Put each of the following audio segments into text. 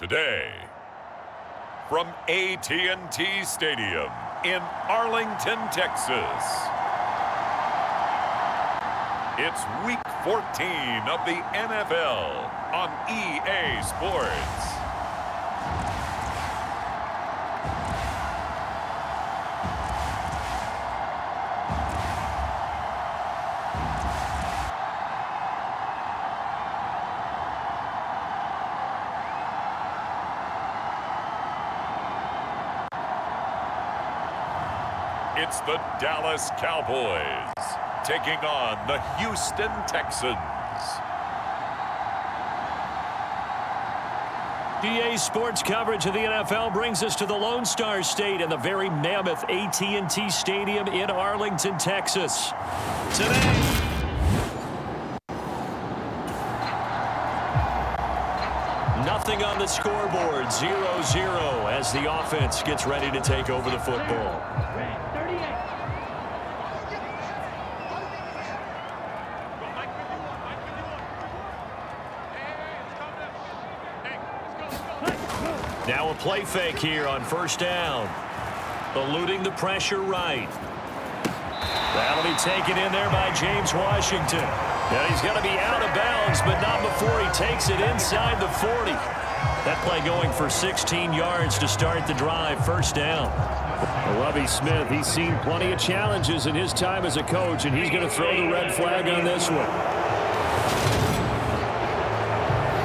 Today, from AT&T Stadium in Arlington, Texas, it's Week 14 of the NFL on EA Sports. It's the Dallas Cowboys taking on the Houston Texans. EA Sports coverage of the NFL brings us to the Lone Star State and the very mammoth AT&T Stadium in Arlington, Texas. Today, nothing on the scoreboard, 0-0 as the offense gets ready to take over the football. Now a play fake here on first down. Eluding the pressure right. That'll be taken in there by James Washington. Now he's going to be out of bounds, but not before he takes it inside the 40. That play going for 16 yards to start the drive, first down. Lovie Smith, he's seen plenty of challenges in his time as a coach, and he's going to throw the red flag on this one.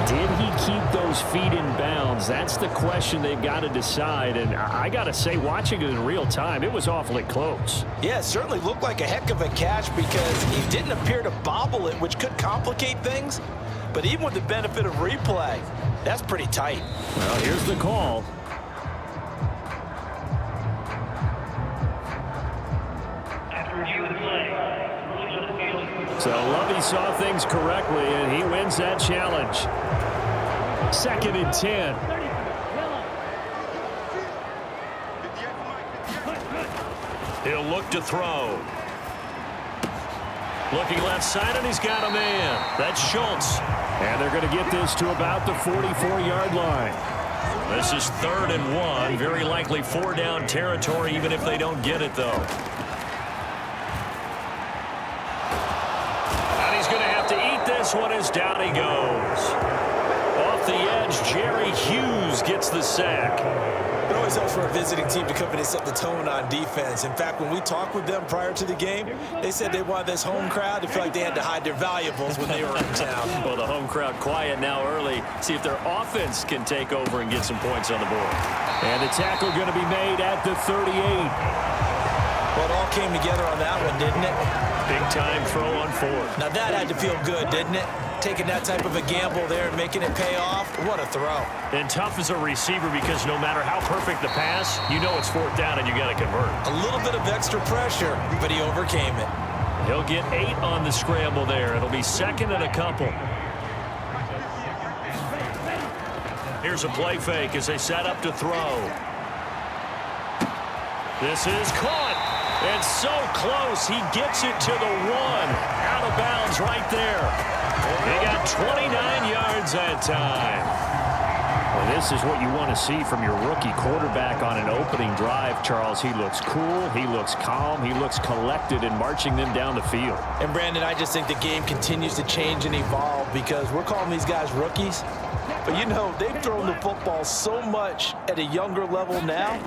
Did he keep those feet in bounds? That's the question they've got to decide. And I got to say, watching it in real time, it was awfully close. Yeah, it certainly looked like a heck of a catch because he didn't appear to bobble it, which could complicate things. But even with the benefit of replay, that's pretty tight. Well, here's the call. So Lovie saw things correctly, and he wins that challenge. 2nd and 10. He'll look to throw. Looking left side, and he's got a man. That's Schultz. And they're going to get this to about the 44-yard line. This is 3rd and 1. Very likely 4-down territory, even if they don't get it, though. This one is down he goes. Off the edge, Jerry Hughes gets the sack. It always helps for a visiting team to come in and set the tone on defense. In fact, when we talked with them prior to the game, they said they wanted this home crowd to feel like they had to hide their valuables when they were in town. Well, the home crowd quiet now early. See if their offense can take over and get some points on the board. And the tackle going to be made at the 38. Well, it all came together on that one, didn't it? Big-time throw on 4th. Now, that had to feel good, didn't it? Taking that type of a gamble there and making it pay off. What a throw. And tough as a receiver because no matter how perfect the pass, you know it's 4th down and you got to convert. A little bit of extra pressure, but he overcame it. He'll get 8 on the scramble there. It'll be 2nd and a couple. Here's a play fake as they set up to throw. This is caught. And so close, he gets it to the 1. Out of bounds right there. He got 29 yards that time. Well, this is what you want to see from your rookie quarterback on an opening drive, Charles. He looks cool, he looks calm, he looks collected in marching them down the field. And, Brandon, I just think the game continues to change and evolve because we're calling these guys rookies. But, you know, they've thrown the football so much at a younger level now,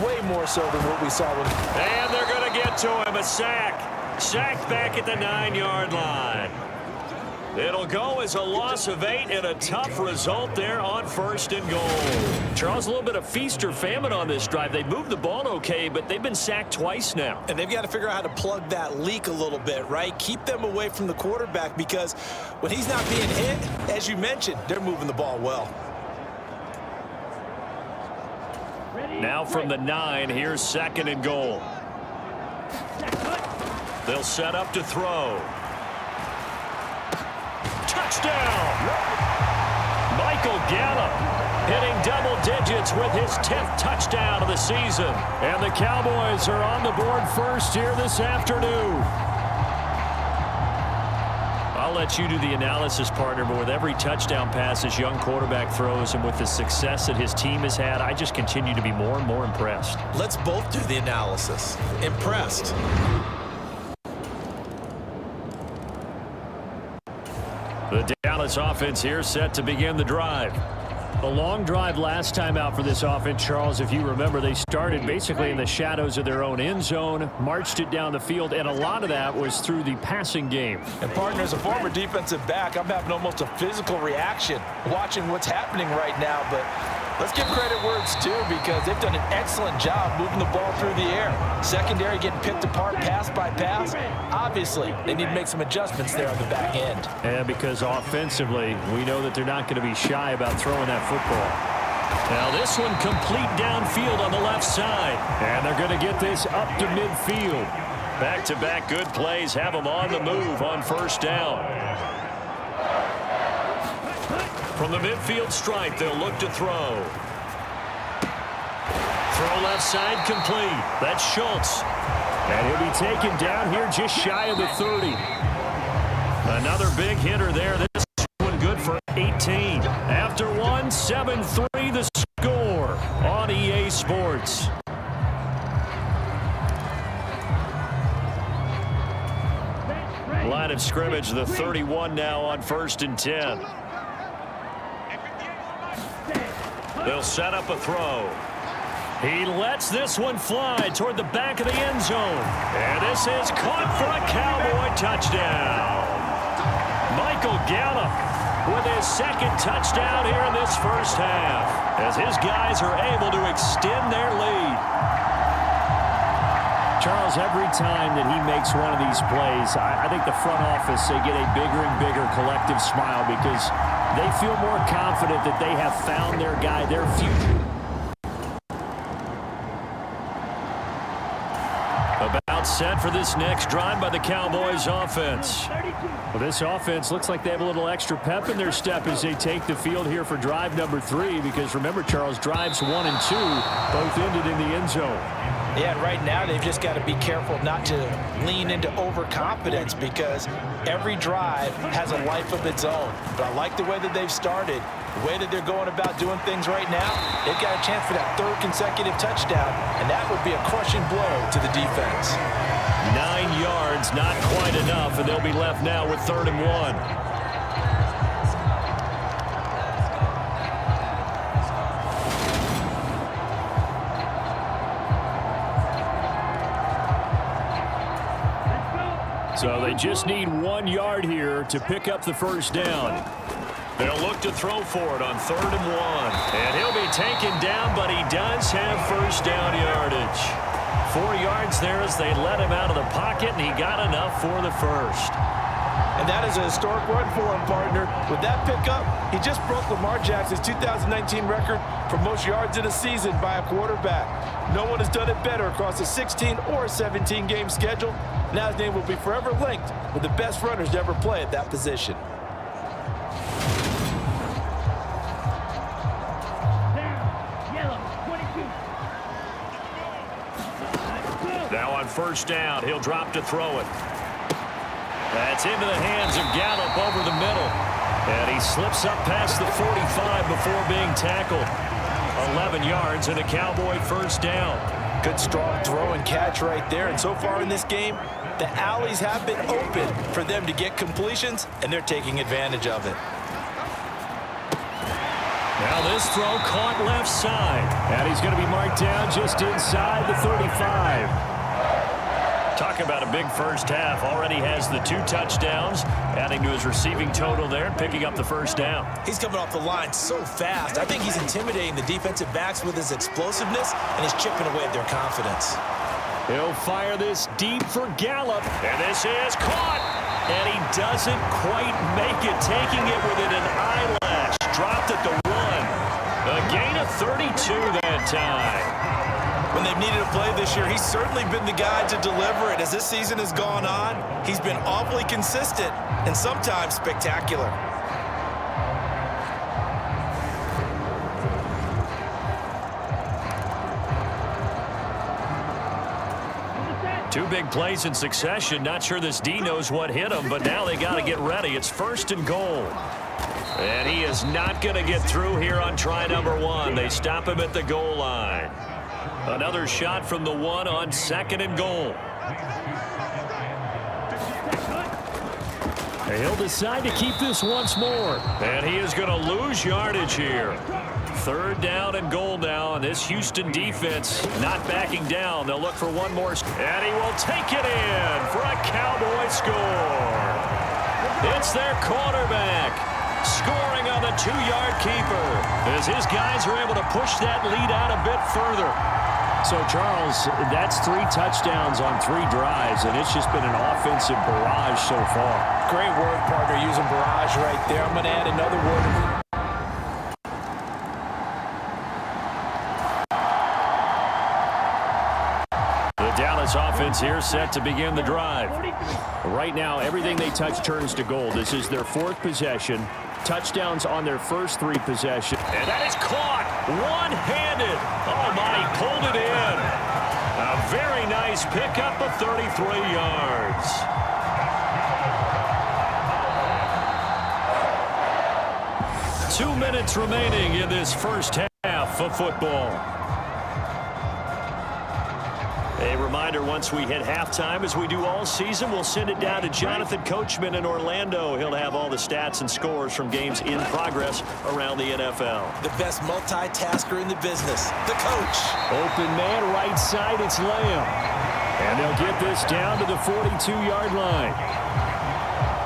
way more so than what we saw when... And they're going to get to him, a sack. Sacked back at the 9-yard line. It'll go as a loss of 8 and a tough result there on 1st and goal. Charles, a little bit of feast or famine on this drive. They moved the ball okay, but they've been sacked twice now. And they've got to figure out how to plug that leak a little bit, right? Keep them away from the quarterback because when he's not being hit, as you mentioned, they're moving the ball well. Now from the 9, here's 2nd and goal. They'll set up to throw. Touchdown! Michael Gallup hitting double digits with his 10th touchdown of the season. And the Cowboys are on the board first here this afternoon. A I'll let you do the analysis, partner, but with every touchdown pass this young quarterback throws and with the success that his team has had, I just continue to be more and more impressed. Let's both do the analysis. Impressed. The Dallas offense here set to begin the drive. A long drive last time out for this offense, Charles. If you remember, they started basically in the shadows of their own end zone, marched it down the field, and a lot of that was through the passing game. And, partner, as a former defensive back, I'm having almost a physical reaction watching what's happening right now. But let's give credit where it's due because they've done an excellent job moving the ball through the air. Secondary getting picked apart pass by pass. Obviously, they need to make some adjustments there on the back end. And because offensively, we know that they're not going to be shy about throwing that football. Now this one complete downfield on the left side. And they're going to get this up to midfield. Back-to-back good plays have them on the move on first down. From the midfield stripe, they'll look to throw. Throw left side complete. That's Schultz. And he'll be taken down here just shy of the 30. Another big hitter there. This one good for 18. After one, 7-3 the score on EA Sports. Line of scrimmage, the 31 now on 1st and 10. They'll set up a throw. He lets this one fly toward the back of the end zone. And this is caught for a Cowboy touchdown. Michael Gallup with his second touchdown here in this first half as his guys are able to extend their lead. Charles, every time that he makes one of these plays, I think the front office, they get a bigger and bigger collective smile because they feel more confident that they have found their guy, their future. About set for this next drive by the Cowboys offense. Well, this offense looks like they have a little extra pep in their step as they take the field here for drive number 3 because remember, Charles, drives 1 and 2 both ended in the end zone. Yeah, right now they've just got to be careful not to lean into overconfidence because every drive has a life of its own. But I like the way that they've started, the way that they're going about doing things right now. They've got a chance for that 3rd consecutive touchdown, and that would be a crushing blow to the defense. 9 yards, not quite enough, and they'll be left now with 3rd and 1. So they just need 1 yard here to pick up the first down. They'll look to throw for it on 3rd and 1. And he'll be taken down, but he does have first down yardage. 4 yards there as they let him out of the pocket, and he got enough for the first. And that is a historic run for him, partner. With that pickup, he just broke Lamar Jackson's 2019 record for most yards in a season by a quarterback. No one has done it better across a 16 or a 17-game schedule. Now his name will be forever linked with the best runners to ever play at that position. Now on first down, he'll drop to throw it. That's into the hands of Gallup over the middle. And he slips up past the 45 before being tackled. 11 yards and a Cowboy first down. Good strong throw and catch right there. And so far in this game, the alleys have been open for them to get completions, and they're taking advantage of it. Now this throw caught left side. And he's going to be marked down just inside the 35. Talk about a big first half. Already has the 2 touchdowns, adding to his receiving total there and picking up the first down. He's coming off the line so fast. I think he's intimidating the defensive backs with his explosiveness, and he's chipping away at their confidence. He'll fire this deep for Gallup, and this is caught. And he doesn't quite make it, taking it within an eyelash. Dropped at the 1. A gain of 32 that time. When they've needed a play this year, he's certainly been the guy to deliver it. As this season has gone on, he's been awfully consistent and sometimes spectacular. Two big plays in succession. Not sure this D knows what hit him, but now they got to get ready. It's 1st and goal. And he is not going to get through here on try number 1. They stop him at the goal line. Another shot from the 1 on 2nd and goal. He'll decide to keep this once more. And he is going to lose yardage here. 3rd down and goal now, and this Houston defense not backing down. They'll look for one more, and he will take it in for a Cowboy score. It's their quarterback scoring on the 2-yard keeper as his guys are able to push that lead out a bit further. So, Charles, that's 3 touchdowns on 3 drives, and it's just been an offensive barrage so far. Great word, partner, using barrage right there. I'm going to add another word. Dallas offense here set to begin the drive. Right now, everything they touch turns to gold. This is their 4th possession. Touchdowns on their first 3 possessions. And that is caught one-handed. Oh, my, he pulled it in. A very nice pickup of 33 yards. Two minutes remaining in this first half of football. A reminder, once we hit halftime, as we do all season, we'll send it down to Jonathan Coachman in Orlando. He'll have all the stats and scores from games in progress around the NFL. The best multitasker in the business, the coach. Open man, right side, it's Lamb. And they'll get this down to the 42-yard line.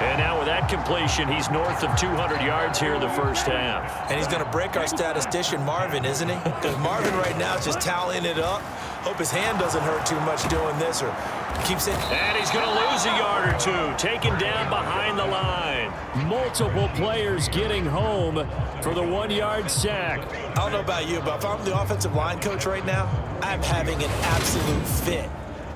And now with that completion, he's north of 200 yards here in the first half. And he's going to break our statistician, Marvin, isn't he? Because Marvin right now is just tallying it up. Hope his hand doesn't hurt too much doing this or keeps it. And he's going to lose a yard or 2, taken down behind the line. Multiple players getting home for the 1-yard sack. I don't know about you, but if I'm the offensive line coach right now, I'm having an absolute fit.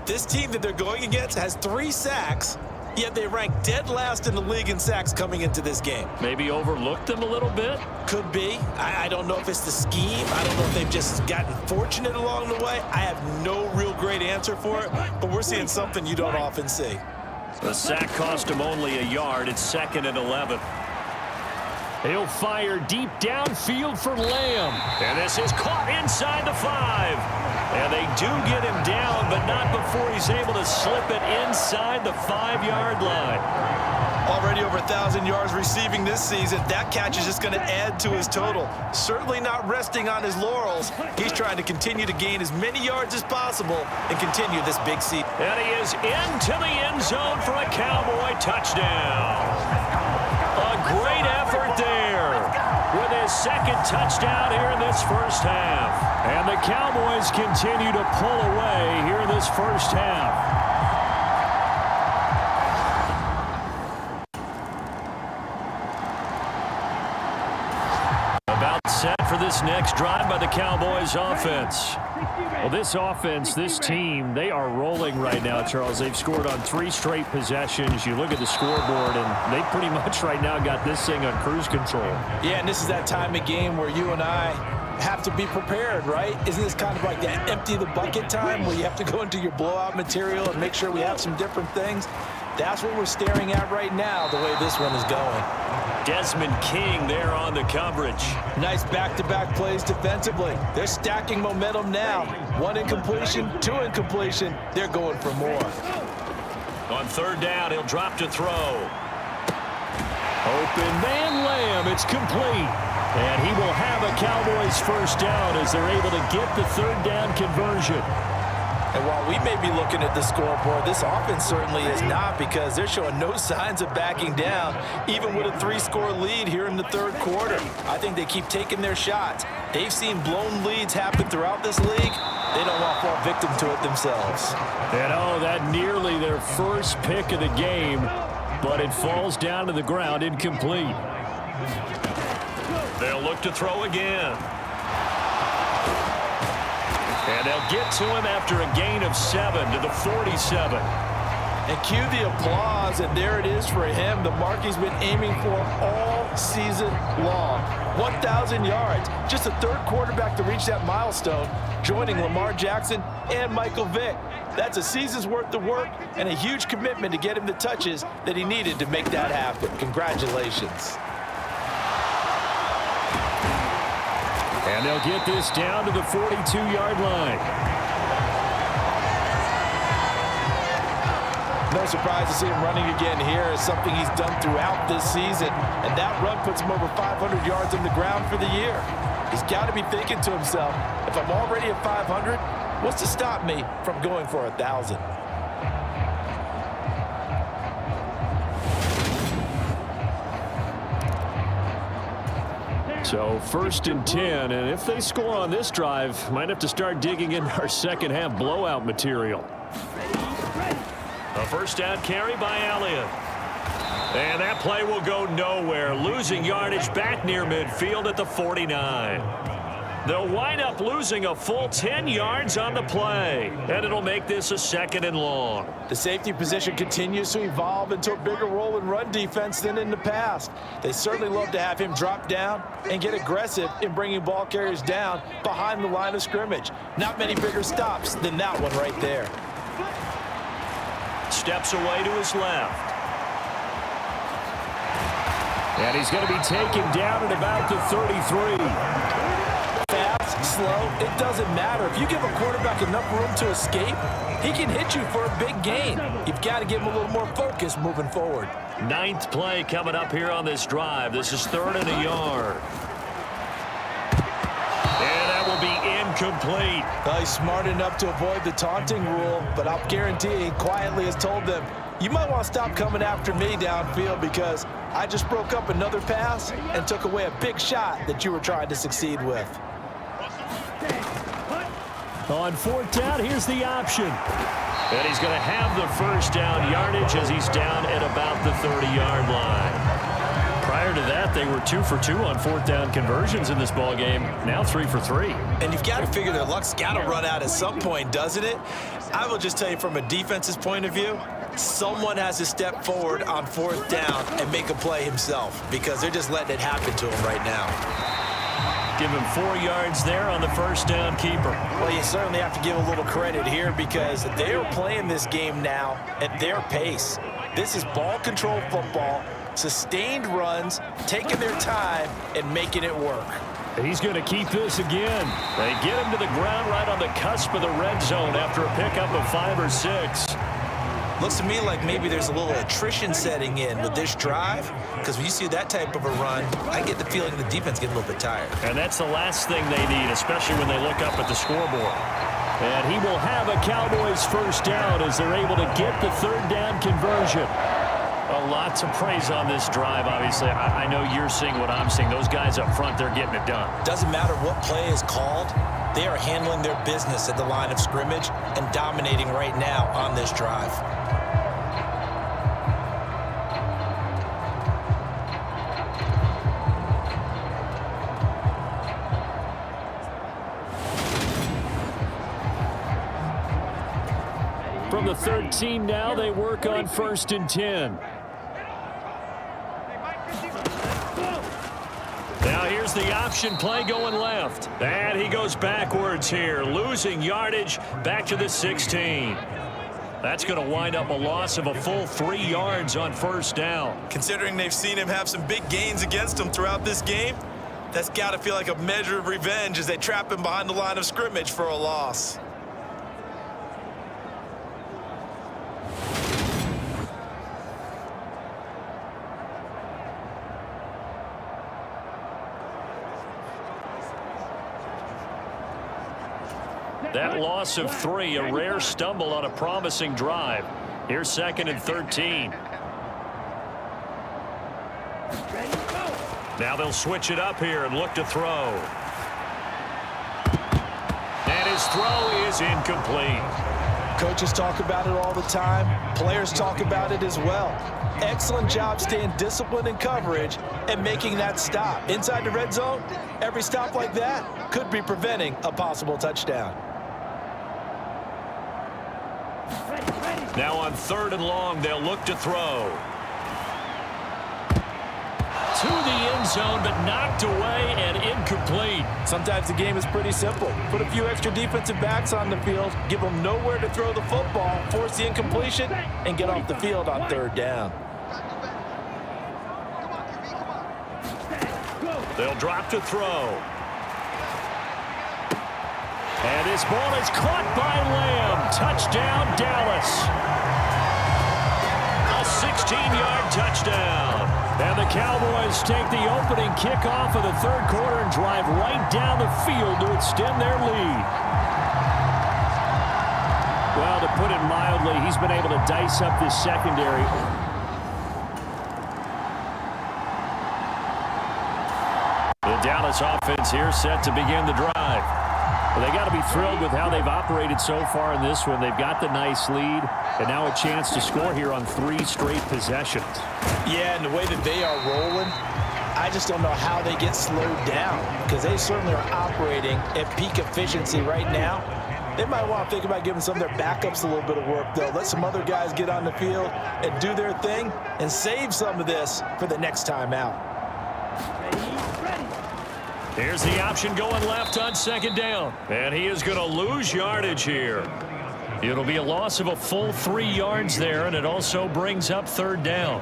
This team that they're going against has 3 sacks, yet they rank dead last in the league in sacks coming into this game. Maybe overlooked them a little bit? Could be. I don't know if it's the scheme. I don't know if they've just gotten fortunate along the way. I have no real great answer for it, but we're seeing something you don't often see. The sack cost him only a yard. It's 2nd and 11. He'll fire deep downfield for Lamb. And this is caught inside the 5. And they do get him down, but not before he's able to slip it inside the 5-yard line. Already over 1,000 yards receiving this season. That catch is just going to add to his total. Certainly not resting on his laurels. He's trying to continue to gain as many yards as possible and continue this big season. And he is into the end zone for a Cowboy touchdown. A great effort there with his 2nd touchdown here in this first half. And the Cowboys continue to pull away here in this first half. About set for this next drive by the Cowboys offense. Well, this offense, this team, they are rolling right now, Charles. They've scored on 3 straight possessions. You look at the scoreboard, and they pretty much right now got this thing on cruise control. Yeah, and this is that time of game where you and I have to be prepared, right? Isn't this kind of like that empty the bucket time where you have to go into your blowout material and make sure we have some different things? That's what we're staring at right now, the way this one is going. Desmond King there on the coverage. Nice back-to-back plays defensively. They're stacking momentum now. 1 incompletion, 2 incompletion. They're going for more. On 3rd down, he'll drop to throw. Open man Lamb. It's complete. And he will have a Cowboys first down as they're able to get the 3rd down conversion. And while we may be looking at the scoreboard, this offense certainly is not, because they're showing no signs of backing down, even with a 3-score lead here in the 3rd quarter. I think they keep taking their shots. They've seen blown leads happen throughout this league. They don't want to fall victim to it themselves. And oh, that nearly their first pick of the game, but it falls down to the ground incomplete. They'll look to throw again. And they'll get to him after a gain of 7 to the 47. And cue the applause, and there it is for him. The mark he's been aiming for all season long. 1,000 yards. Just the third quarterback to reach that milestone, joining Lamar Jackson and Michael Vick. That's a season's worth of work and a huge commitment to get him the touches that he needed to make that happen. Congratulations. And they'll get this down to the 42-yard line. No surprise to see him running again here. It's something he's done throughout this season. And that run puts him over 500 yards on the ground for the year. He's got to be thinking to himself, if I'm already at 500, what's to stop me from going for 1,000? So 1st and 10, and if they score on this drive, might have to start digging in our second half blowout material. A first down carry by Elliott. And that play will go nowhere, losing yardage back near midfield at the 49. They'll wind up losing a full 10 yards on the play, and it'll make this a 2nd and long. The safety position continues to evolve into a bigger role in run defense than in the past. They certainly love to have him drop down and get aggressive in bringing ball carriers down behind the line of scrimmage. Not many bigger stops than that one right there. Steps away to his left. And he's going to be taken down at about the 33. Fast, slow, it doesn't matter. If you give a quarterback enough room to escape, he can hit you for a big gain. You've got to give him a little more focus moving forward. 9th play coming up here on this drive. This is 3rd and a yard. And that will be incomplete. Well, he's smart enough to avoid the taunting rule, but I'll guarantee he quietly has told them, you might want to stop coming after me downfield because I just broke up another pass and took away a big shot that you were trying to succeed with. On 4th down, here's the option. And he's going to have the first down yardage as he's down at about the 30-yard line. Prior to that, they were 2 for 2 on 4th down conversions in this ball game. Now 3 for 3. And you've got to figure their luck's got to run out at some point, doesn't it? I will just tell you from a defense's point of view, someone has to step forward on 4th down and make a play himself because they're just letting it happen to him right now. Give him 4 yards there on the first down keeper. Well, you certainly have to give a little credit here because they are playing this game now at their pace. This is ball control football, sustained runs, taking their time and making it work. He's going to keep this again. They get him to the ground right on the cusp of the red zone after a pickup of 5 or 6. Looks to me like maybe there's a little attrition setting in with this drive because when you see that type of a run, I get the feeling the defense gets a little bit tired. And that's the last thing they need, especially when they look up at the scoreboard. And he will have a Cowboys first down as they're able to get the 3rd down conversion. A lot to praise on this drive, obviously. I know you're seeing what I'm seeing. Those guys up front, they're getting it done. Doesn't matter what play is called. They are handling their business at the line of scrimmage and dominating right now on this drive. From the 13 now, they work on 1st and 10. Now here's the option play going left. And he goes backwards here, losing yardage back to the 16. That's going to wind up a loss of a full 3 yards on 1st down. Considering they've seen him have some big gains against him throughout this game, that's got to feel like a measure of revenge as they trap him behind the line of scrimmage for a loss. That loss of 3, a rare stumble on a promising drive. Here's 2nd and 13. Now they'll switch it up here and look to throw. And his throw is incomplete. Coaches talk about it all the time. Players talk about it as well. Excellent job staying disciplined in coverage and making that stop. Inside the red zone, every stop like that could be preventing a possible touchdown. Now on 3rd and long, they'll look to throw. To the zone, but knocked away and incomplete. Sometimes the game is pretty simple. Put a few extra defensive backs on the field, give them nowhere to throw the football, force the incompletion, and get off the field on third down. They'll drop to throw. And this ball is caught by Lamb. Touchdown, Dallas. A 16-yard touchdown. And the Cowboys take the opening kickoff of the third quarter and drive right down the field to extend their lead. Well, to put it mildly, he's been able to dice up this secondary. The Dallas offense here set to begin the drive. Well, they got to be thrilled with how they've operated so far in this one. They've got the nice lead, and now a chance to score here on 3 straight possessions. Yeah, and the way that they are rolling, I just don't know how they get slowed down, because they certainly are operating at peak efficiency right now. They might want to think about giving some of their backups a little bit of work, though. Let some other guys get on the field and do their thing and save some of this for the next time out. Here's the option going left on second down. And he is going to lose yardage here. It'll be a loss of a full 3 yards there, and it also brings up third down.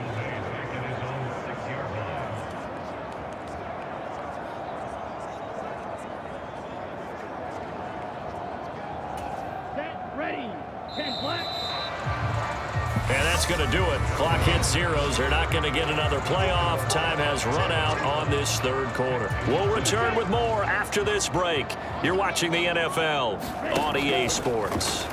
And that's going to do it. Clock hits zeros. They're not going to get another playoff. Time has run out on this third quarter. We'll return with more after this break. You're watching the NFL on EA Sports.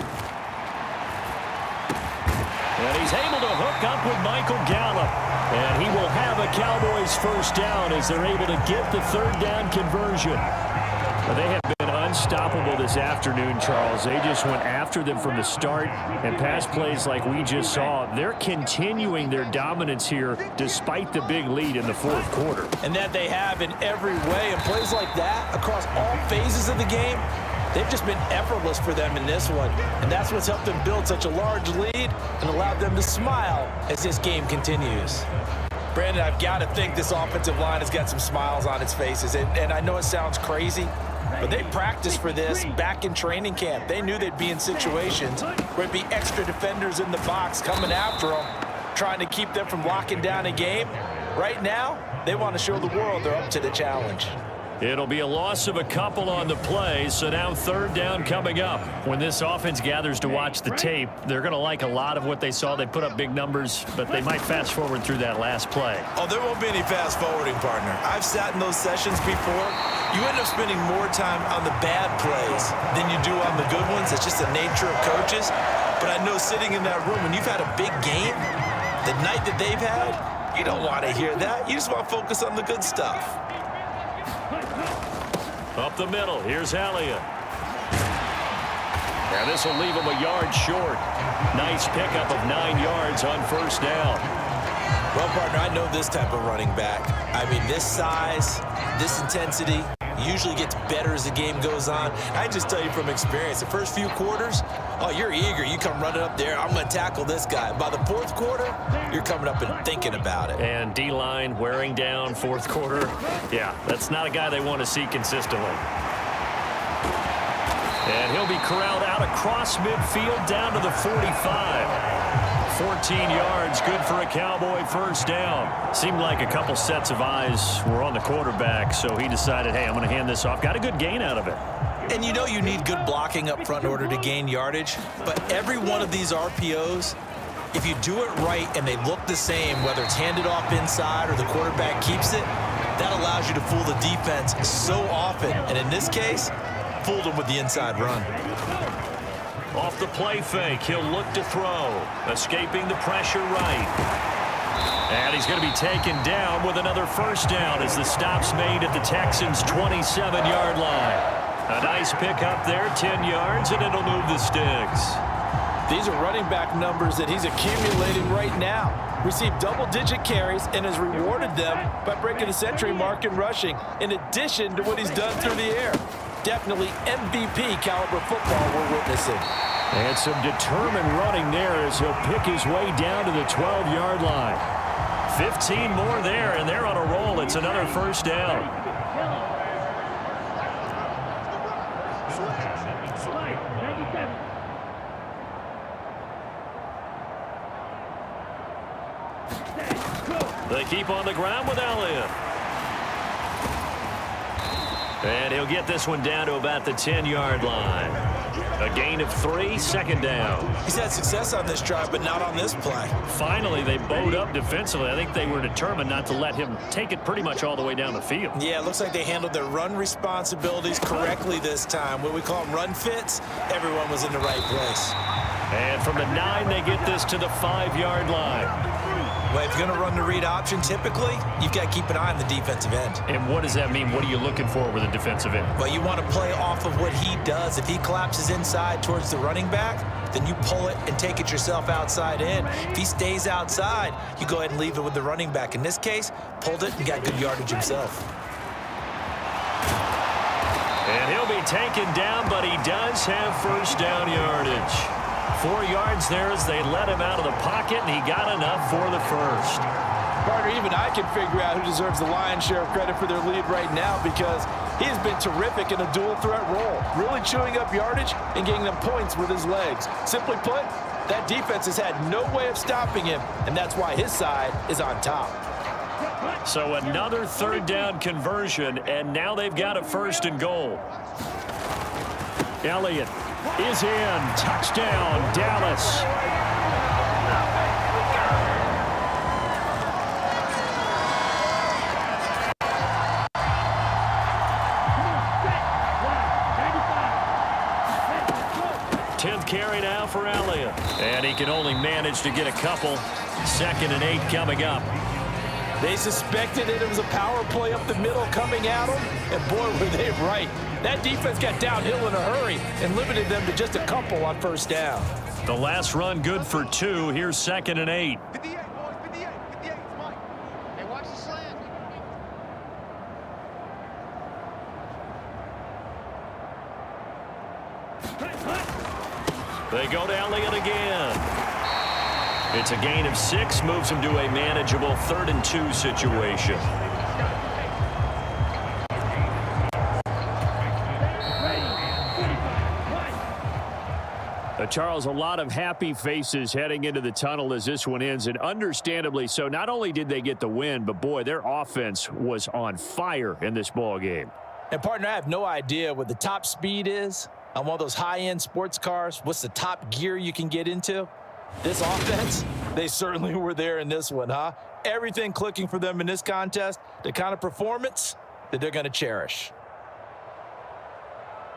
And he's able to hook up with Michael Gallup. And he will have a Cowboys first down as they're able to get the third down conversion. Well, they have been unstoppable this afternoon, Charles. They just went after them from the start, and pass plays like we just saw. They're continuing their dominance here despite the big lead in the fourth quarter. And that they have in every way. And plays like that across all phases of the game, they've just been effortless for them in this one. And that's what's helped them build such a large lead and allowed them to smile as this game continues. Brandon, I've got to think this offensive line has got some smiles on its faces. And I know it sounds crazy, but they practiced for this back in training camp. They knew they'd be in situations where it'd be extra defenders in the box coming after them, trying to keep them from locking down a game. Right now, they want to show the world they're up to the challenge. It'll be a loss of a couple on the play, so now third down coming up. When this offense gathers to watch the tape, they're going to like a lot of what they saw. They put up big numbers, but they might fast forward through that last play. Oh, there won't be any fast forwarding, partner. I've sat in those sessions before. You end up spending more time on the bad plays than you do on the good ones. It's just the nature of coaches. But I know sitting in that room, when you've had a big game, the night that they've had, you don't want to hear that. You just want to focus on the good stuff. Up the middle, here's Elliott. And this will leave him a yard short. Nice pickup of 9 yards on first down. Well, partner, I know this type of running back. I mean, this size, this intensity usually gets better as the game goes on. I just tell you from experience, the first few quarters, oh, you're eager. You come running up there, I'm going to tackle this guy. By the fourth quarter, you're coming up and thinking about it. And D-line wearing down fourth quarter. Yeah, that's not a guy they want to see consistently. And he'll be corralled out across midfield down to the 45. 14 yards, good for a Cowboy first down. Seemed like a couple sets of eyes were on the quarterback, so he decided, hey, I'm going to hand this off. Got a good gain out of it. And you know you need good blocking up front in order to gain yardage, but every one of these RPOs, if you do it right and they look the same, whether it's handed off inside or the quarterback keeps it, that allows you to fool the defense so often. And in this case, fooled them with the inside run. Off the play fake, he'll look to throw. Escaping the pressure right. And he's going to be taken down with another first down as the stop's made at the Texans' 27-yard line. A nice pickup there, 10 yards, and it'll move the sticks. These are running back numbers that he's accumulating right now. Received double-digit carries and has rewarded them by breaking the century mark in rushing, in addition to what he's done through the air. Definitely MVP caliber football we're witnessing. And some determined running there as he'll pick his way down to the 12-yard line. 15 more there, and they're on a roll. It's another first down. They keep on the ground with Elliott. And he'll get this one down to about the 10-yard line. A gain of 3, second down. He's had success on this drive, but not on this play. Finally, they bowed up defensively. I think they were determined not to let him take it pretty much all the way down the field. Yeah, it looks like they handled their run responsibilities correctly this time. What we call them run fits, everyone was in the right place. And from the 9, they get this to the 5-yard line. Well, if you're going to run the read option, typically, you've got to keep an eye on the defensive end. And what does that mean? What are you looking for with a defensive end? Well, you want to play off of what he does. If he collapses inside towards the running back, then you pull it and take it yourself outside in. If he stays outside, you go ahead and leave it with the running back. In this case, pulled it and got good yardage himself. And he'll be taken down, but he does have first down yardage. 4 yards there as they let him out of the pocket, and he got enough for the first. Partner, even I can figure out who deserves the lion's share of credit for their lead right now, because he has been terrific in a dual threat role, really chewing up yardage and getting them points with his legs. Simply put, that defense has had no way of stopping him, and that's why his side is on top. So another third down conversion, and now they've got a 1st and goal. Elliott is in. Touchdown, Dallas. Carry now for Elliott. And he can only manage to get a couple. 2nd and 8 coming up. They suspected it was a power play up the middle coming at them, and boy, were they right. That defense got downhill in a hurry and limited them to just a couple on first down. The last run good for 2. Here's 2nd and 8. 58, boys, 58. 58, it's Mike. Hey, watch the slant. They go to Elliott again. It's a gain of 6, moves him to a manageable 3rd and 2 situation. Charles, a lot of happy faces heading into the tunnel as this one ends, and understandably so. Not only did they get the win, but boy, their offense was on fire in this ball game. And partner, I have no idea what the top speed is on one of those high-end sports cars. What's the top gear you can get into? This offense, they certainly were there in this one, huh? Everything clicking for them in this contest, the kind of performance that they're going to cherish.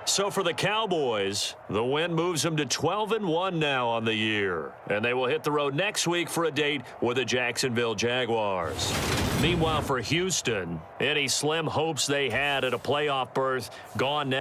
So for the Cowboys, the win moves them to 12-1 now on the year. And they will hit the road next week for a date with the Jacksonville Jaguars. Meanwhile, for Houston, any slim hopes they had at a playoff berth gone now.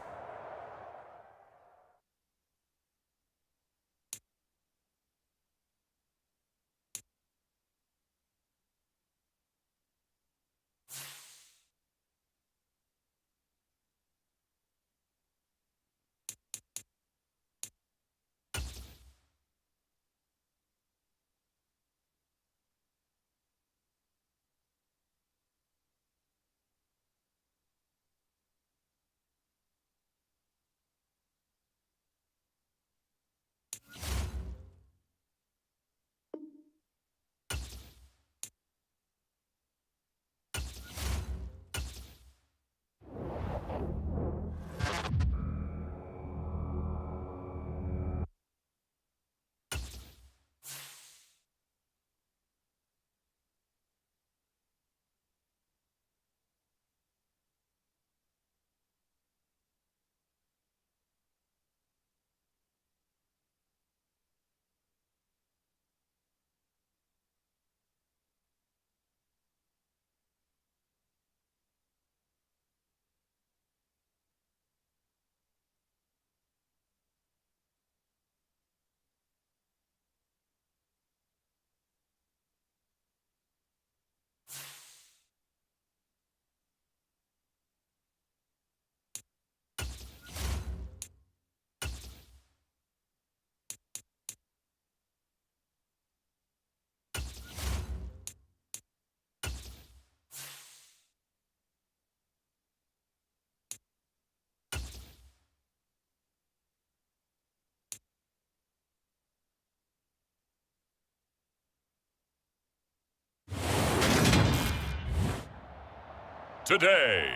today.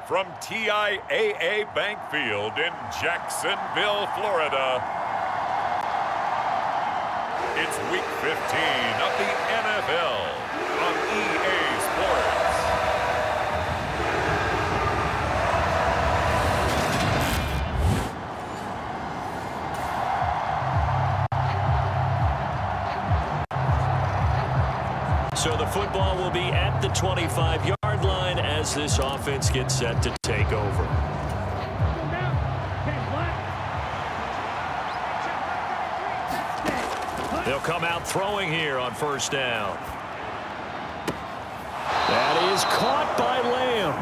From TIAA Bank Field in Jacksonville, Florida, it's Week 15 of the NFL on EA Sports. So the football will be at the 25-yard line as this offense gets set to take over. They'll come out throwing here on first down. That is caught by Lamb.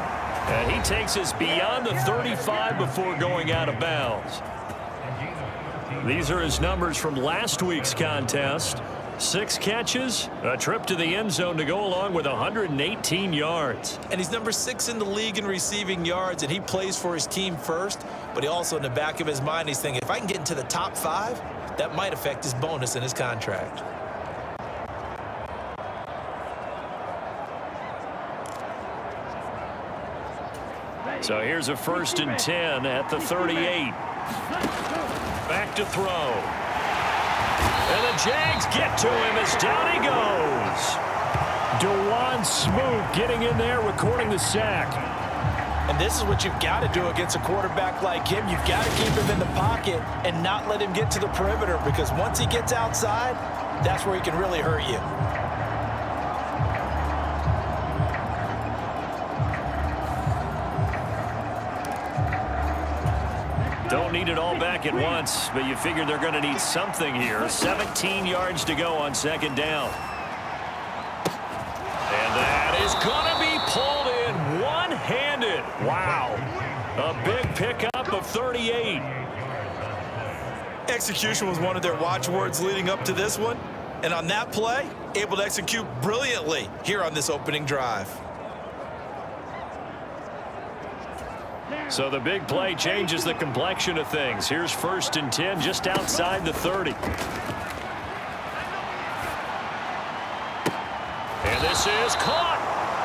And he takes us beyond the 35 before going out of bounds. These are his numbers from last week's contest. 6 catches, a trip to the end zone to go along with 118 yards. And he's number 6 in the league in receiving yards, and he plays for his team first, but he also in the back of his mind, he's thinking, if I can get into the top 5, that might affect his bonus in his contract. So here's a 1st and 10 at the 38. Back to throw. And the Jags get to him as down he goes. DeJuan Smoot getting in there, recording the sack. And this is what you've got to do against a quarterback like him. You've got to keep him in the pocket and not let him get to the perimeter, because once he gets outside, that's where he can really hurt you. Don't need it all back at once, but you figure they're going to need something here. 17 yards to go on 2nd down. And that is going to be pulled in one-handed. Wow. A big pickup of 38. Execution was one of their watchwords leading up to this one. And on that play, able to execute brilliantly here on this opening drive. So the big play changes the complexion of things. Here's 1st and 10 just outside the 30. And this is caught.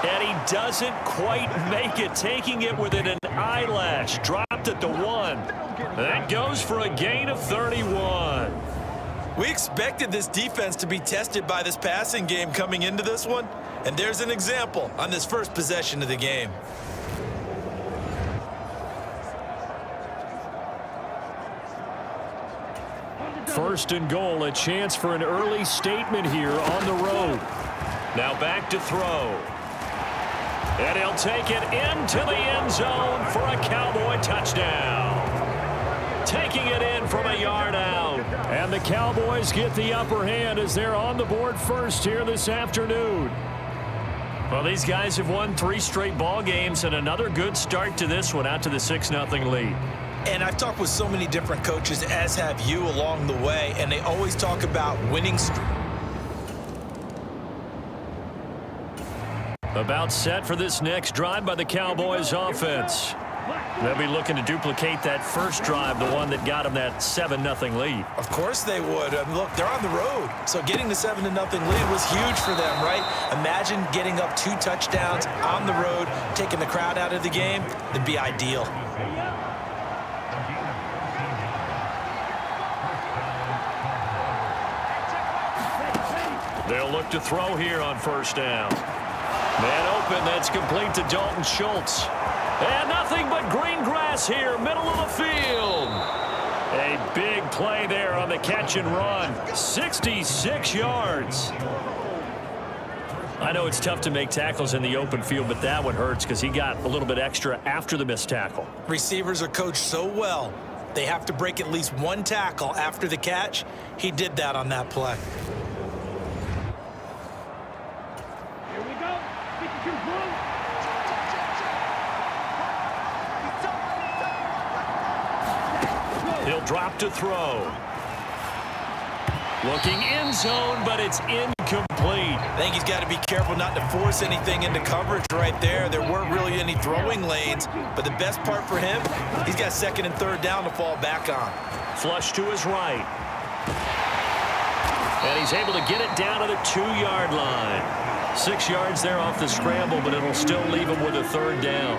And he doesn't quite make it, taking it within an eyelash. Dropped at the 1. That goes for a gain of 31. We expected this defense to be tested by this passing game coming into this one. And there's an example on this first possession of the game. 1st and goal, a chance for an early statement here on the road. Now back to throw. And he'll take it into the end zone for a Cowboy touchdown. Taking it in from a yard out. And the Cowboys get the upper hand as they're on the board first here this afternoon. Well, these guys have won 3 straight ball games, and another good start to this one out to the 6-0 lead. And I've talked with so many different coaches, as have you, along the way, and they always talk about winning. About set for this next drive by the Cowboys offense. They'll be looking to duplicate that first drive, the one that got them that 7-0 lead. Of course they would. I mean, look, they're on the road. So getting the 7-0 lead was huge for them, right? Imagine getting up 2 touchdowns on the road, taking the crowd out of the game. That'd be ideal. They'll look to throw here on 1st down. Man open, that's complete to Dalton Schultz. And nothing but green grass here, middle of the field. A big play there on the catch and run. 66 yards. I know it's tough to make tackles in the open field, but that one hurts because he got a little bit extra after the missed tackle. Receivers are coached so well, they have to break at least 1 tackle after the catch. He did that on that play. He'll drop to throw. Looking end zone, but it's incomplete. I think he's got to be careful not to force anything into coverage right there. There weren't really any throwing lanes, but the best part for him, he's got 2nd and 3rd down to fall back on. Flush to his right. And he's able to get it down to the 2-yard line. 6 yards there off the scramble, but it'll still leave him with a third down.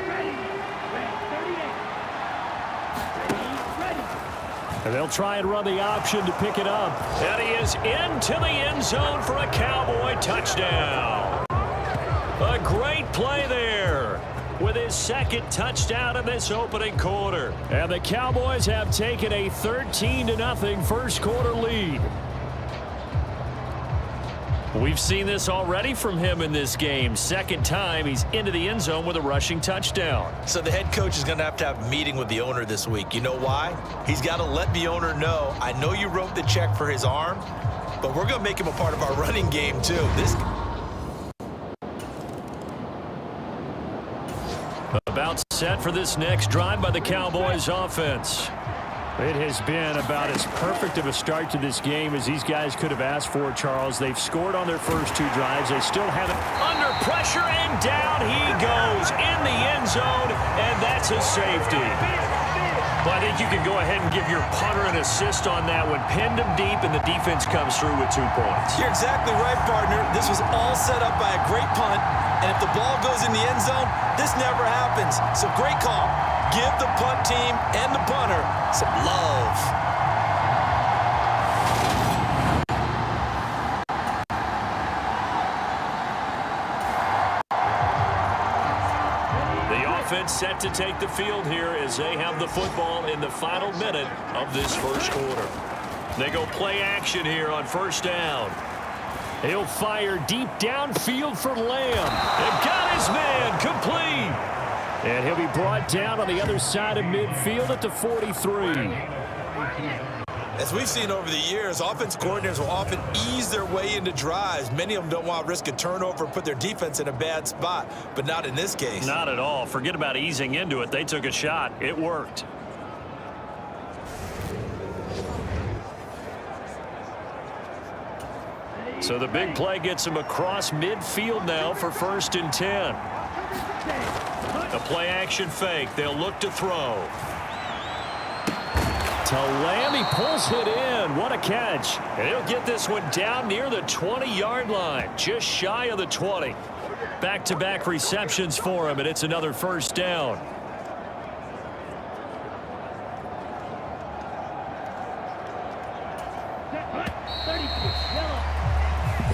And they'll try and run the option to pick it up. And he is into the end zone for a Cowboy touchdown. A great play there with his second touchdown in this opening quarter. And the Cowboys have taken a 13-0 first quarter lead. We've seen this already from him in this game. Second time he's into the end zone with a rushing touchdown. So the head coach is going to have a meeting with the owner this week. You know why? He's got to let the owner know, I know you wrote the check for his arm, but we're going to make him a part of our running game too. About set for this next drive by the Cowboys offense. It has been about as perfect of a start to this game as these guys could have asked for, Charles. They've scored on their first 2 drives. They still haven't. Under pressure, and down he goes in the end zone, and that's a safety. But I think you can go ahead and give your punter an assist on that one. Pinned him deep, and the defense comes through with 2 points. You're exactly right, partner. This was all set up by a great punt, and if the ball goes in the end zone, this never happens. So great call. Give the punt team and the punter some love. The offense set to take the field here as they have the football in the final minute of this first quarter. They go play action here on first down. He'll fire deep downfield for Lamb. And got his man complete. And he'll be brought down on the other side of midfield at the 43. As we've seen over the years, offense coordinators will often ease their way into drives. Many of them don't want to risk a turnover and put their defense in a bad spot, but not in this case. Not at all. Forget about easing into it. They took a shot. It worked. So the big play gets him across midfield now for 1st and 10. A play-action fake. They'll look to throw. To Lamb, he pulls it in. What a catch. And he'll get this one down near the 20-yard line, just shy of the 20. Back-to-back receptions for him, and it's another first down.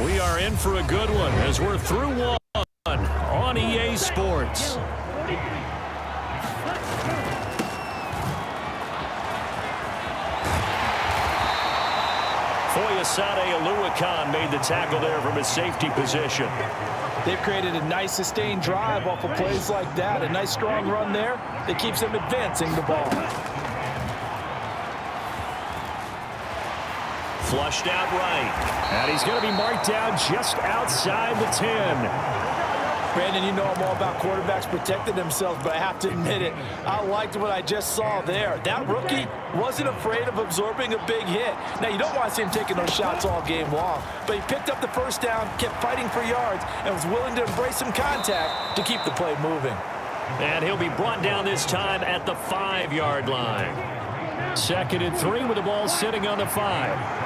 We are in for a good one as we're through one on EA Sports. Foyesade Oluwakan made the tackle there from his safety position. They've created a nice sustained drive off of plays like that. A nice strong run there that keeps them advancing the ball. Flushed out right. And he's going to be marked down just outside the 10. Brandon, you know I'm all about quarterbacks protecting themselves, but I have to admit it, I liked what I just saw there. That rookie wasn't afraid of absorbing a big hit. Now, you don't want to see him taking those shots all game long, but he picked up the first down, kept fighting for yards, and was willing to embrace some contact to keep the play moving. And he'll be brought down this time at the 5-yard line. 2nd and 3 with the ball sitting on the 5.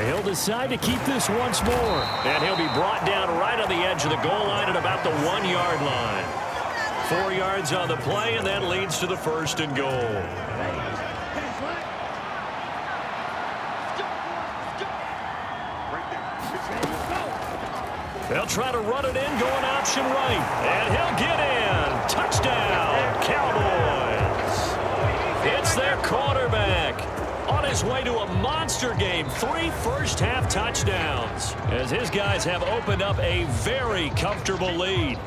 He'll decide to keep this once more. And he'll be brought down right on the edge of the goal line at about the 1-yard line. 4 yards on the play, and that leads to the 1st and goal. They'll try to run it in, going option right. And he'll get in. Touchdown, Cowboys. It's their quarterback. On his way to a monster game, 3 first-half touchdowns, as his guys have opened up a very comfortable lead.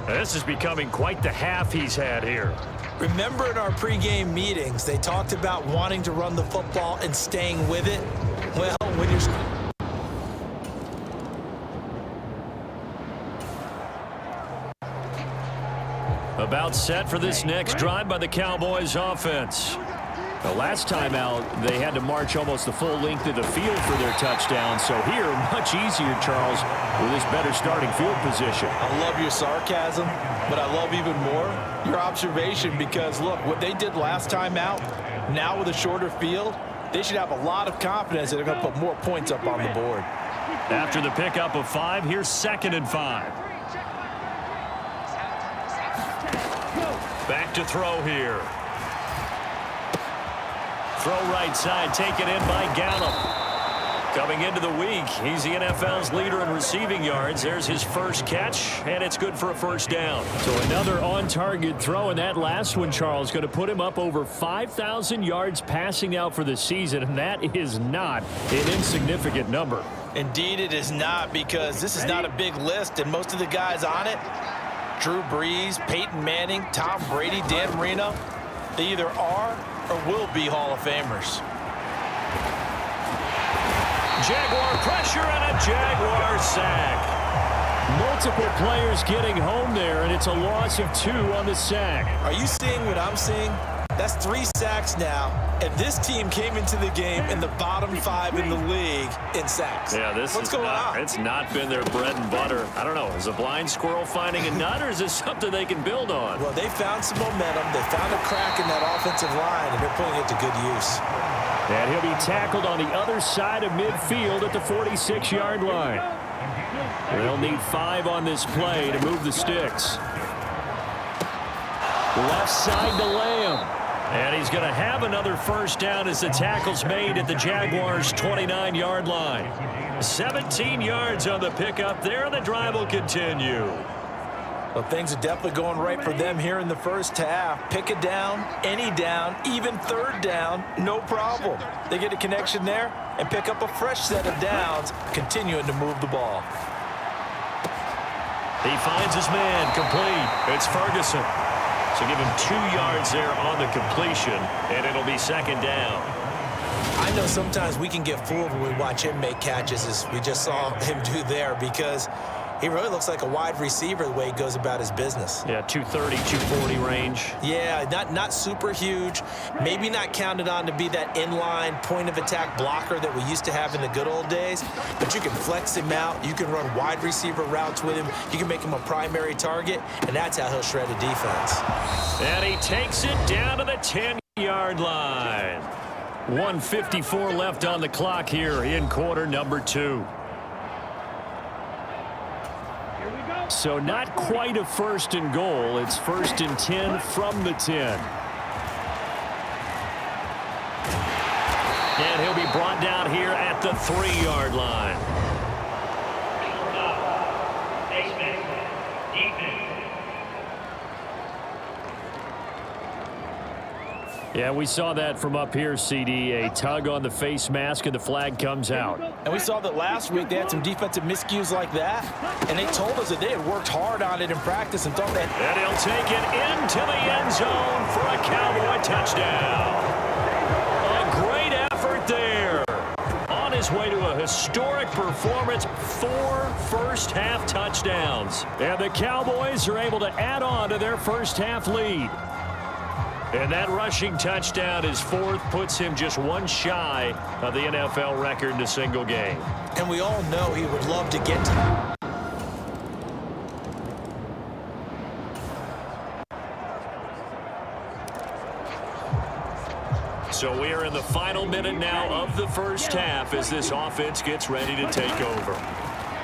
This is becoming quite the half he's had here. Remember in our pregame meetings, they talked about wanting to run the football and staying with it? Well, when you're... About set for this next drive by the Cowboys offense. The last time out, they had to march almost the full length of the field for their touchdown. So here, much easier, Charles, with this better starting field position. I love your sarcasm, but I love even more your observation because, look, what they did last time out, now with a shorter field, they should have a lot of confidence that they're going to put more points up on the board. After the pickup of 5, here's 2nd and 5. Back to throw here. Throw right side, taken in by Gallup. Coming into the week, he's the NFL's leader in receiving yards. There's his first catch, and it's good for a first down. So another on-target throw, and that last one, Charles, going to put him up over 5,000 yards passing out for the season, and that is not an insignificant number. Indeed it is not, because this is not a big list, and most of the guys on it, Drew Brees, Peyton Manning, Tom Brady, Dan Marino, they either are or will be Hall of Famers. Jaguar pressure and a Jaguar sack. Multiple players getting home there, and it's a loss of 2 on the sack. Are you seeing what I'm seeing? That's 3 sacks now, and this team came into the game in the bottom 5 in the league in sacks. Yeah, What's going on? It's not been their bread and butter. I don't know. Is a blind squirrel finding a nut, or is this something they can build on? Well, they found some momentum. They found a crack in that offensive line, and they're putting it to good use. And he'll be tackled on the other side of midfield at the 46-yard line. They'll need 5 on this play to move the sticks. Left side to Lamb. And he's going to have another first down as the tackle's made at the Jaguars' 29-yard line. 17 yards on the pickup there, and the drive will continue. Well, things are definitely going right for them here in the first half. Pick a down, any down, even third down, no problem. They get a connection there and pick up a fresh set of downs, continuing to move the ball. He finds his man, complete. It's Ferguson. So give him 2 yards there on the completion, and it'll be 2nd down. I know sometimes we can get fooled when we watch him make catches, as we just saw him do there, because he really looks like a wide receiver the way he goes about his business. Yeah, 230, 240 range. Yeah, not super huge. Maybe not counted on to be that inline point-of-attack blocker that we used to have in the good old days, but you can flex him out. You can run wide receiver routes with him. You can make him a primary target, and that's how he'll shred a defense. And he takes it down to the 10-yard line. 1:54 left on the clock here in quarter number 2. So not quite a 1st and goal. It's 1st and 10 from the 10. And he'll be brought down here at the 3-yard line. Yeah, we saw that from up here, CD. A tug on the face mask, and the flag comes out. And we saw that last week they had some defensive miscues like that, and they told us that they had worked hard on it in practice and thought that. And he'll take it into the end zone for a Cowboy touchdown. A great effort there. On his way to a historic performance, 4 first-half touchdowns. And the Cowboys are able to add on to their first-half lead. And that rushing touchdown, his 4th, puts him just 1 shy of the NFL record in a single game. And we all know he would love to get to. So we are in the final minute now of the first half as this offense gets ready to take over.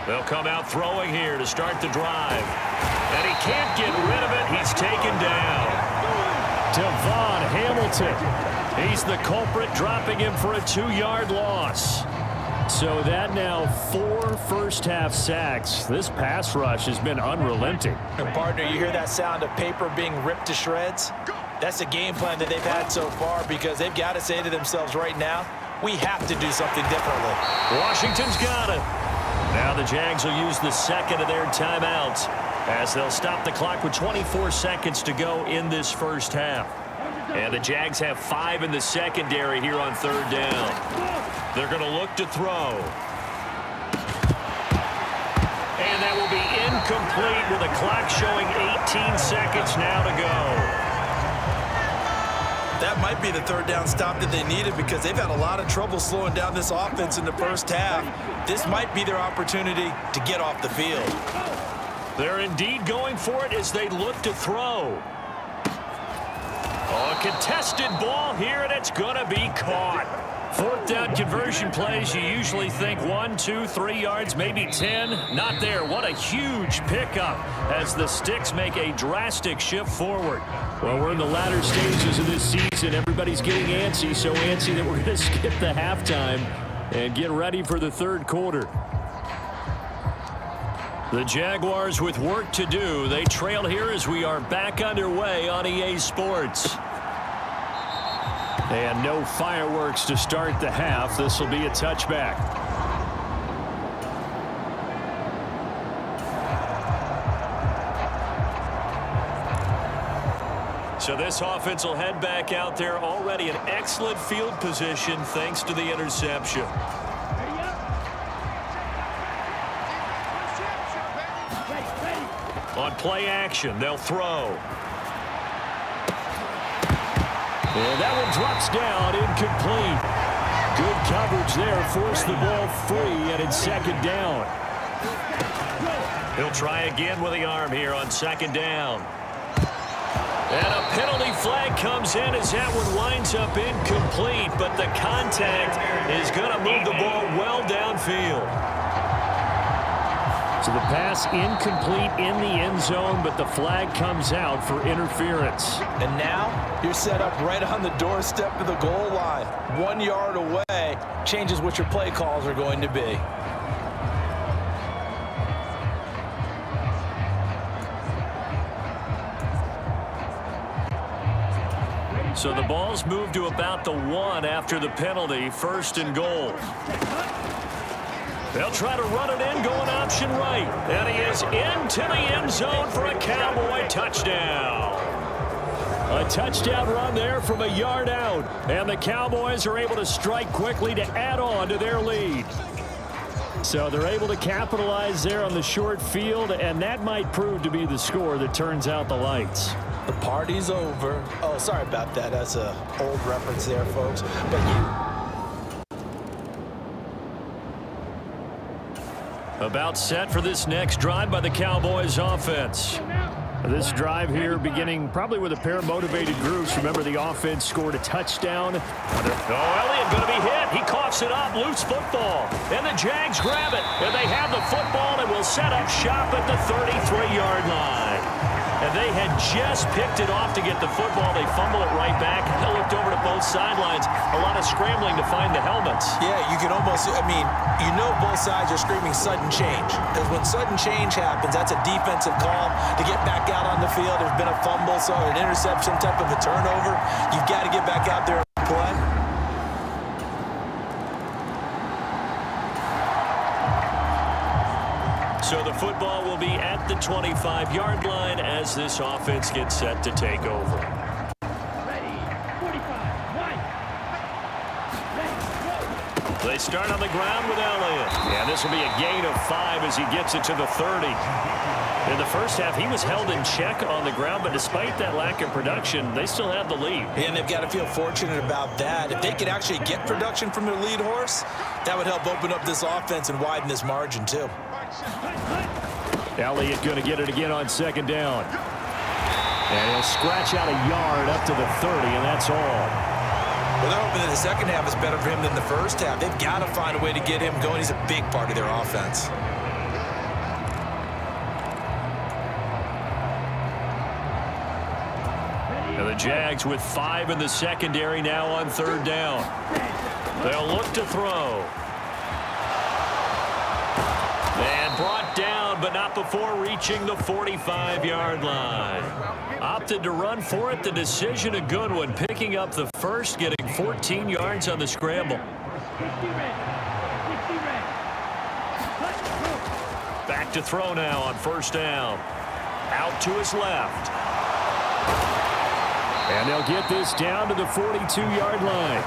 They'll come out throwing here to start the drive. And he can't get rid of it. He's taken down. Devon Hamilton. He's the culprit, dropping him for a 2-yard loss. So that now 4 first-half sacks. This pass rush has been unrelenting. And partner, you hear that sound of paper being ripped to shreds? That's the game plan that they've had so far, because they've got to say to themselves right now, we have to do something differently. Washington's got it. Now the Jags will use the 2nd of their timeouts as they'll stop the clock with 24 seconds to go in this first half. And the Jags have 5 in the secondary here on 3rd down. They're going to look to throw. And that will be incomplete with the clock showing 18 seconds now to go. That might be the 3rd down stop that they needed, because they've had a lot of trouble slowing down this offense in the first half. This might be their opportunity to get off the field. They're indeed going for it as they look to throw. A contested ball here, and it's going to be caught. Fourth down conversion plays, you usually think 1, 2, 3 yards, maybe 10. Not there. What a huge pickup as the Sticks make a drastic shift forward. Well, we're in the latter stages of this season. Everybody's getting antsy, so antsy that we're going to skip the halftime and get ready for the third quarter. The Jaguars with work to do. They trail here as we are back underway on EA Sports. And no fireworks to start the half. This will be a touchback. So this offense will head back out there, already in excellent field position thanks to the interception. On play action, they'll throw. And that one drops down, incomplete. Good coverage there, forced the ball free, and it's second down. He'll try again with the arm here on second down. And a penalty flag comes in as that one winds up incomplete, but the contact is going to move the ball well downfield. So the pass incomplete in the end zone, but the flag comes out for interference. And now you're set up right on the doorstep of the goal line. 1 yard away changes what your play calls are going to be. So the ball's moved to about the 1 after the penalty, first and goal. They'll try to run it in, going option right. And he is into the end zone for a Cowboy touchdown. A touchdown run there from a yard out. And the Cowboys are able to strike quickly to add on to their lead. So they're able to capitalize there on the short field, and that might prove to be the score that turns out the lights. The party's over. Oh, sorry about that. That's an old reference there, folks. But about set for this next drive by the Cowboys offense. This drive here beginning probably with a pair of motivated groups. Remember, the offense scored a touchdown. Oh, Elliott going to be hit. He coughs it up. Loose football. And the Jags grab it. And they have the football and will set up shop at the 33-yard line. And they had just picked it off to get the football. They fumble it right back. They looked over to both sidelines. A lot of scrambling to find the helmets. yeah, you can almost, I mean, you know both sides are screaming sudden change. Because when sudden change happens, that's a defensive call to get back out on the field. There's been a fumble, so an interception type of a turnover. You've got to get back out there and play. So the football will be at the 25-yard line as this offense gets set to take over. They start on the ground with Elliott. And this will be a gain of 5 as he gets it to the 30. In the first half, he was held in check on the ground, but despite that lack of production, they still have the lead. And they've got to feel fortunate about that. If they could actually get production from their lead horse, that would help open up this offense and widen this margin, too. Elliott going to get it again on second down. And he'll scratch out a yard up to the 30, and that's all. Well, they're hoping that the second half is better for him than the first half. They've got to find a way to get him going. He's a big part of their offense. And the Jags with 5 in the secondary now on third down. They'll look to throw. And brought down, but not before reaching the 45-yard line. Opted to run for it. The decision a good one. Picking up the first, getting 14 yards on the scramble. Back to throw now on first down. Out to his left. And they'll get this down to the 42-yard line.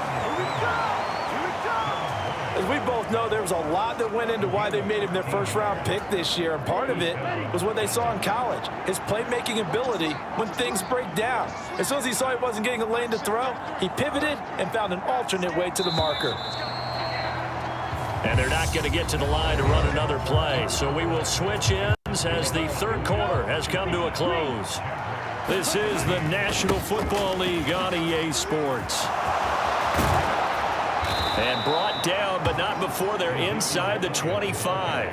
As we both know, there was a lot that went into why they made him their first-round pick this year, and part of it was what they saw in college, his playmaking ability when things break down. As soon as he saw he wasn't getting a lane to throw, he pivoted and found an alternate way to the marker. And they're not going to get to the line to run another play, so we will switch ends as the third quarter has come to a close. This is the National Football League on EA Sports. And brought down, but not before they're inside the 25.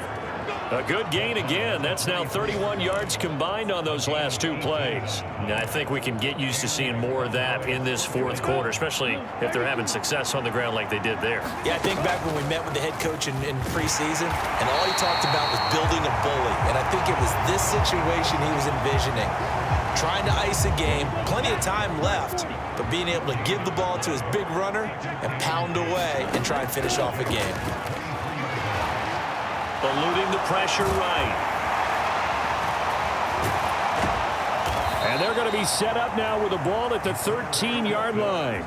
A good gain again. That's now 31 yards combined on those last two plays. I think we can get used to seeing more of that in this fourth quarter, especially if they're having success on the ground like they did there. Yeah, I think back when we met with the head coach in preseason, and all he talked about was building a bully. And I think it was this situation he was envisioning. Trying to ice a game, plenty of time left, but being able to give the ball to his big runner and pound away and try and finish off a game. Eluding the pressure right. And they're going to be set up now with the ball at the 13-yard line.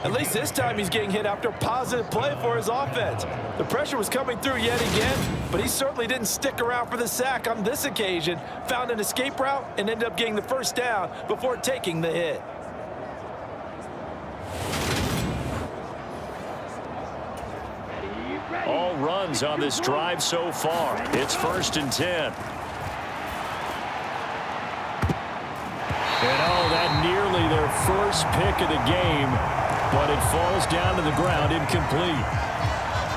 At least this time he's getting hit after a positive play for his offense. The pressure was coming through yet again, but he certainly didn't stick around for the sack on this occasion. Found an escape route and ended up getting the first down before taking the hit. All runs on this drive so far. It's 1st and 10. And that nearly their first pick of the game, but it falls down to the ground incomplete.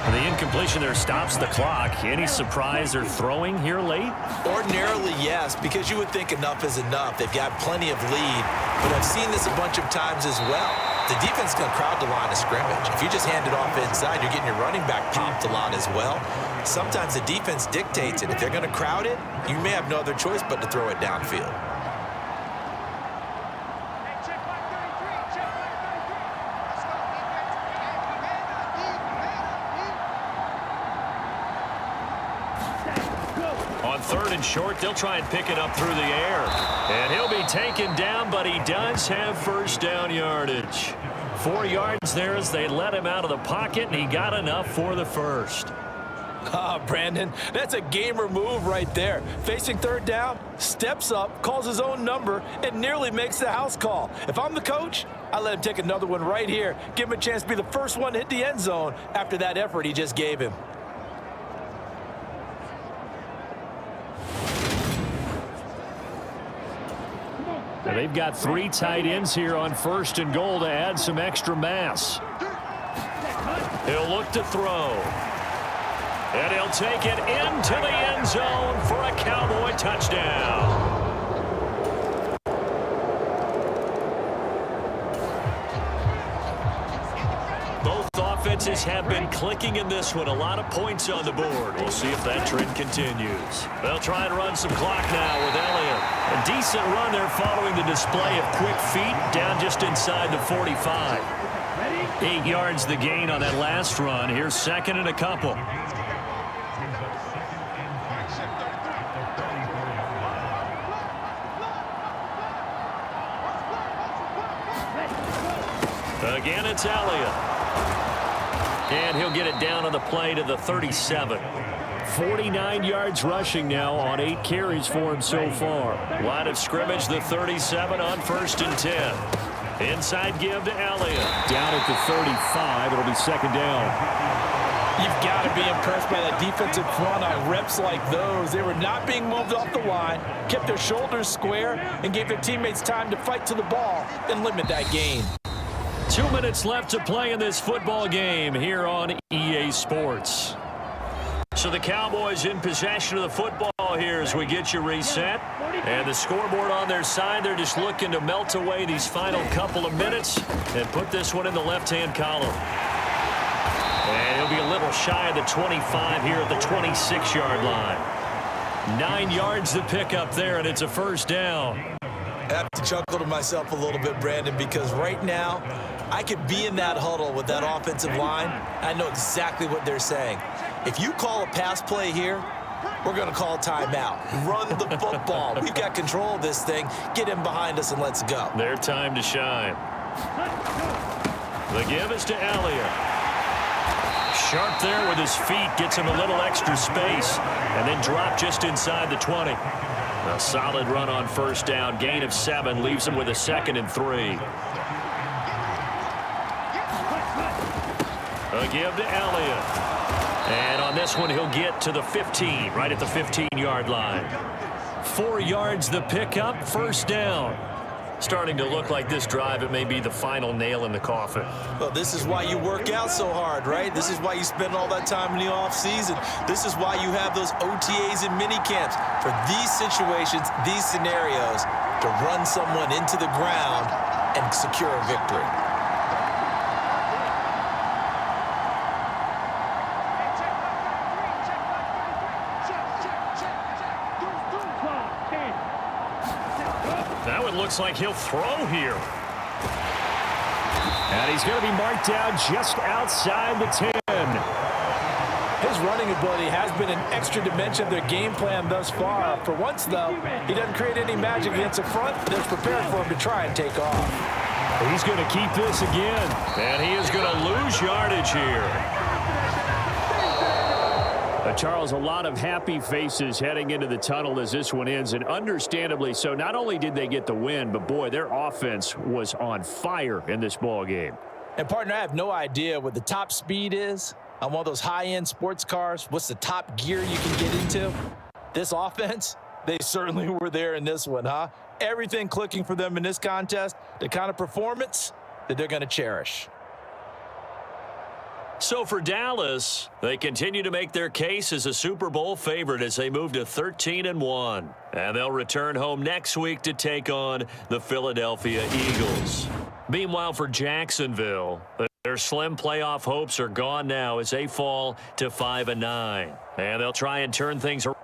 And the incompletion there stops the clock. Any surprise they're throwing here late? Ordinarily, yes, because you would think enough is enough. They've got plenty of lead, but I've seen this a bunch of times as well. The defense is going to crowd the line of scrimmage. If you just hand it off inside, you're getting your running back popped a lot as well. Sometimes the defense dictates it. If they're going to crowd it, you may have no other choice but to throw it downfield. On 3rd and short, they'll try and pick it up through the air. And he'll be taken down, but he does have first down yardage. 4 yards there as they let him out of the pocket, and he got enough for the first. Brandon, that's a gamer move right there. Facing 3rd down, steps up, calls his own number, and nearly makes the house call. If I'm the coach, I let him take another one right here. Give him a chance to be the first one to hit the end zone after that effort he just gave him. They've got 3 tight ends here on 1st and goal to add some extra mass. He'll look to throw. And he'll take it into the end zone for a Cowboy touchdown. Both offenses have been clicking in this one. A lot of points on the board. We'll see if that trend continues. They'll try and run some clock now with Elliott. A decent run there following the display of quick feet down just inside the 45. 8 yards the gain on that last run. Here's 2nd and a couple. Again, it's Elliott. And he'll get it down on the play to the 37. 49 yards rushing now on 8 carries for him so far. Line of scrimmage, the 37 on 1st and 10. Inside give to Elliott. Down at the 35. It'll be 2nd down. You've got to be impressed by that defensive front on reps like those. They were not being moved off the line, kept their shoulders square, and gave their teammates time to fight to the ball and limit that gain. 2 minutes left to play in this football game here on EA Sports. So the Cowboys in possession of the football here as we get you reset. And the scoreboard on their side, they're just looking to melt away these final couple of minutes and put this one in the left-hand column. And he'll be a little shy of the 25 here at the 26-yard line. 9 yards to pick up there, and it's a first down. I have to chuckle to myself a little bit, Brandon, because right now I could be in that huddle with that offensive line. I know exactly what they're saying. If you call a pass play here, we're going to call timeout. Run the football. We've got control of this thing. Get him behind us and let's go. Their time to shine. The give is to Elliott. Sharp there with his feet. Gets him a little extra space. And then drop just inside the 20. A solid run on first down. Gain of 7 leaves him with a 2nd and 3. A give to Elliott. And on this one, he'll get to the 15, right at the 15-yard line. 4 yards the pickup, first down. Starting to look like this drive, it may be the final nail in the coffin. Well, this is why you work out so hard, right? This is why you spend all that time in the offseason. This is why you have those OTAs and mini camps for these situations, these scenarios, to run someone into the ground and secure a victory. Now it looks like he'll throw here. And he's going to be marked down just outside the 10. His running ability has been an extra dimension of their game plan thus far. For once, though, he doesn't create any magic against the front. They're prepared for him to try and take off. He's going to keep this again. And he is going to lose yardage here. Charles, a lot of happy faces heading into the tunnel as this one ends, and understandably so. Not only did they get the win, but, boy, their offense was on fire in this ball game. And, partner, I have no idea what the top speed is on one of those high-end sports cars. What's the top gear you can get into? This offense, they certainly were there in this one, huh? Everything clicking for them in this contest, the kind of performance that they're going to cherish. So for Dallas, they continue to make their case as a Super Bowl favorite as they move to 13-1. And they'll return home next week to take on the Philadelphia Eagles. Meanwhile, for Jacksonville, their slim playoff hopes are gone now as they fall to 5-9. And they'll try and turn things around.